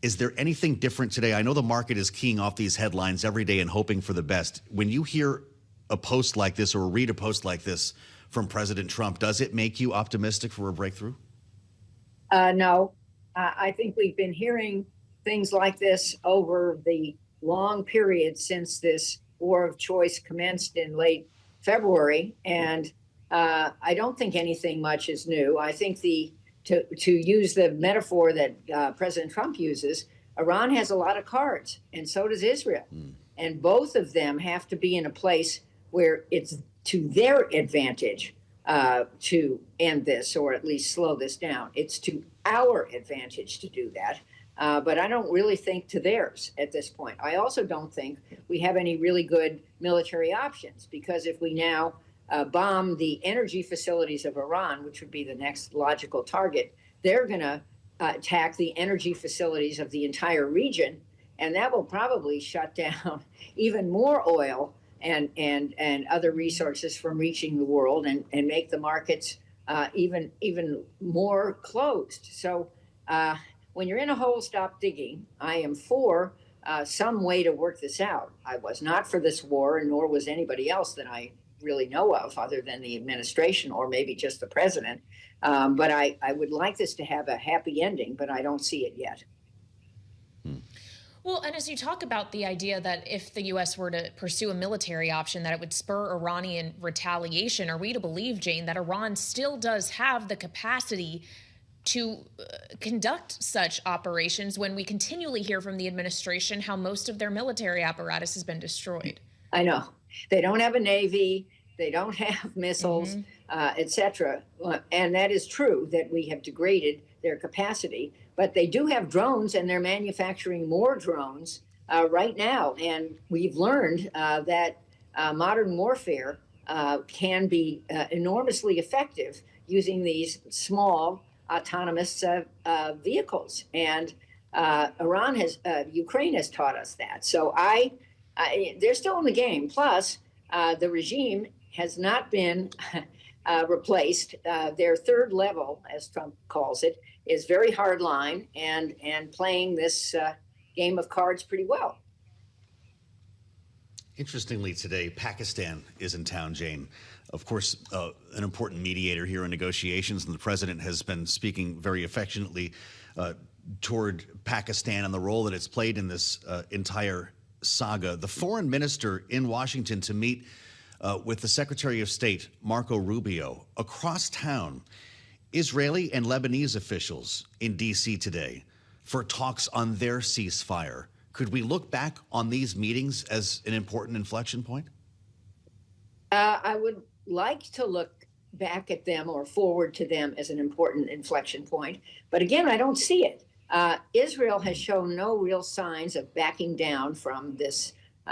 Is there anything different today? I know the market is keying off these headlines every day and hoping for the best. When you hear a post like this or read a post like this from President Trump, does it make you optimistic for a breakthrough? No. I think we've been hearing things like this over the long period since this war of choice commenced in late February. And I don't think anything much is new. I think to use the metaphor that President Trump uses, Iran has a lot of cards, and so does Israel. And both of them have to be in a place where it's to their advantage to end this, or at least slow this down. It's to our advantage to do that. But I don't really think to theirs at this point. I also don't think we have any really good military options, because if we now bomb the energy facilities of Iran, which would be the next logical target, they're going to attack the energy facilities of the entire region, and that will probably shut down even more oil and other resources from reaching the world, and make the markets even more closed. So when you're in a hole, stop digging. I am for some way to work this out. I was not for this war, and nor was anybody else that I really know of, other than the administration or maybe just the president. But I would like this to have a happy ending, but I don't see it yet. Well, and as you talk about the idea that if the U.S. were to pursue a military option, that it would spur Iranian retaliation, are we to believe, Jane, that Iran still does have the capacity to conduct such operations when we continually hear from the administration how most of their military apparatus has been destroyed? I know. They don't have a navy. They don't have missiles, etc. And that is true, that we have degraded their capacity. But they do have drones, and they're manufacturing more drones right now. And we've learned that modern warfare can be enormously effective using these small autonomous vehicles. And Ukraine has taught us that. So they're still in the game. Plus, the regime has not been replaced. Their third level, as Trump calls it, is very hardline and playing this game of cards pretty well. Interestingly, today, Pakistan is in town, Jane. Of course, an important mediator here in negotiations, and the president has been speaking very affectionately toward Pakistan and the role that it's played in this entire saga. The foreign minister in Washington to meet with the Secretary of State, Marco Rubio, across town. Israeli and Lebanese officials in D.C. today for talks on their ceasefire. Could we look back on these meetings as an important inflection point? I would like to look back at them or forward to them as an important inflection point. But again, I don't see it. Israel has shown no real signs of backing down from this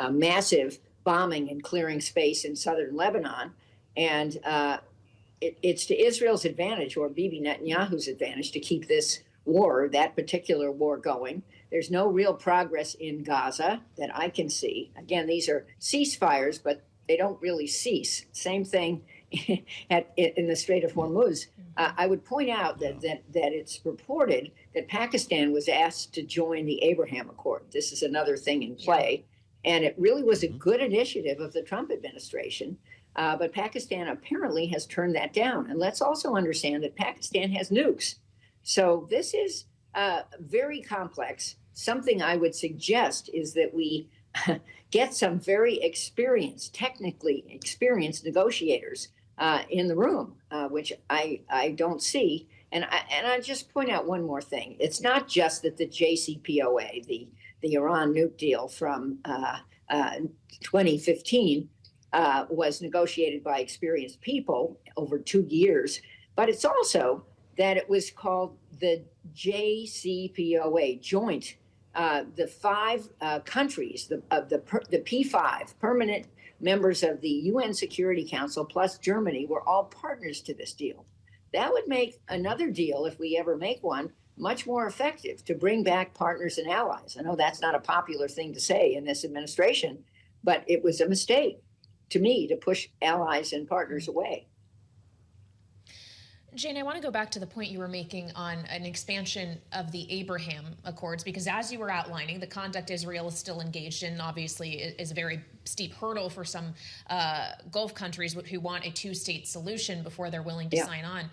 massive bombing and clearing space in southern Lebanon. And it's to Israel's advantage, or Bibi Netanyahu's advantage, to keep this war, that particular war, going. There's no real progress in Gaza that I can see. Again, these are ceasefires, but they don't really cease. Same thing in the Strait of Hormuz. I would point out that it's reported that Pakistan was asked to join the Abraham Accord. This is another thing in play. And it really was a good initiative of the Trump administration. But Pakistan apparently has turned that down. And let's also understand that Pakistan has nukes. So this is very complex. Something I would suggest is that we get some very technically experienced negotiators in the room, which I don't see. And I just point out one more thing. It's not just that the JCPOA, the Iran nuke deal from 2015, was negotiated by experienced people over 2 years, but it's also that it was called the JCPOA, joint. The 5 countries, the P5 permanent members of the UN Security Council plus Germany were all partners to this deal. That would make another deal, if we ever make one, much more effective to bring back partners and allies. I know that's not a popular thing to say in this administration, but it was a mistake to me to push allies and partners away. Jane, I want to go back to the point you were making on an expansion of the Abraham Accords, because as you were outlining, the conduct Israel is still engaged in obviously is a very steep hurdle for some Gulf countries who want a two-state solution before they're willing to sign on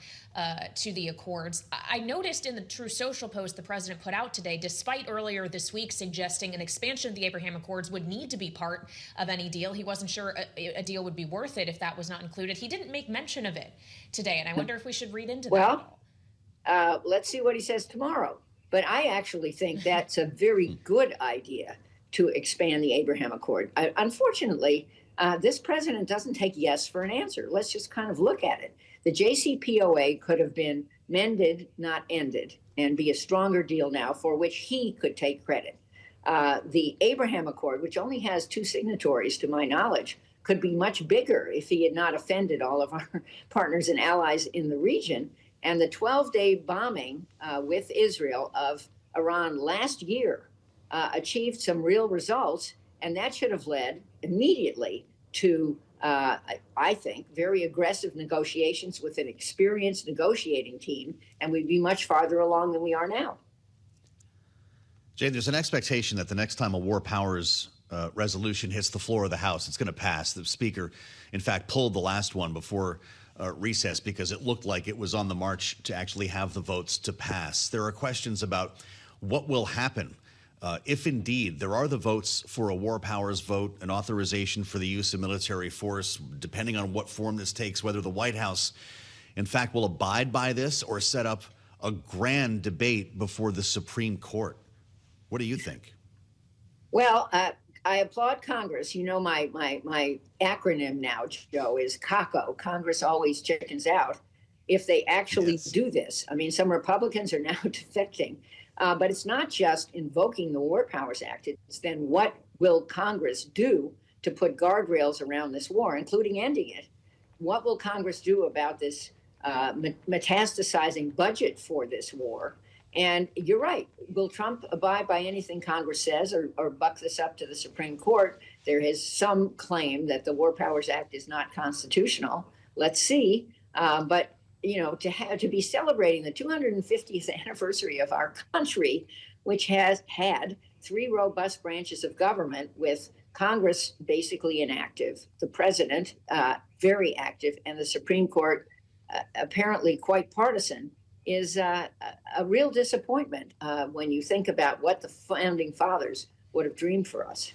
to the accords. I noticed in the True Social post the president put out today, despite earlier this week suggesting an expansion of the Abraham Accords would need to be part of any deal. He wasn't sure a deal would be worth it if that was not included. He didn't make mention of it today, and I wonder if we should read into that. Well, let's see what he says tomorrow. But I actually think that's a very good idea to expand the Abraham Accord. Unfortunately, this president doesn't take yes for an answer. Let's just kind of look at it. The JCPOA could have been mended, not ended, and be a stronger deal now for which he could take credit. The Abraham Accord, which only has 2 signatories to my knowledge, could be much bigger if he had not offended all of our partners and allies in the region. And the 12-day bombing with Israel of Iran last year achieved some real results, and that should have led immediately to, I think, very aggressive negotiations with an experienced negotiating team, and we'd be much farther along than we are now. Jay, there's an expectation that the next time a war powers resolution hits the floor of the House, it's going to pass. The Speaker, in fact, pulled the last one before recess because it looked like it was on the march to actually have the votes to pass. There are questions about what will happen if indeed there are the votes for a war powers vote, an authorization for the use of military force, depending on what form this takes, whether the White House, in fact, will abide by this or set up a grand debate before the Supreme Court. What do you think? Well, I applaud Congress. You know, my acronym now, Joe, is CACO. Congress always chickens out if they actually do this. I mean, some Republicans are now defecting. But it's not just invoking the War Powers Act. It's then what will Congress do to put guardrails around this war, including ending it? What will Congress do about this metastasizing budget for this war? And you're right. Will Trump abide by anything Congress says or buck this up to the Supreme Court? There is some claim that the War Powers Act is not constitutional. Let's see. But you know, to be celebrating the 250th anniversary of our country, which has had 3 robust branches of government with Congress basically inactive, the president very active, and the Supreme Court apparently quite partisan, is a real disappointment when you think about what the founding fathers would have dreamed for us.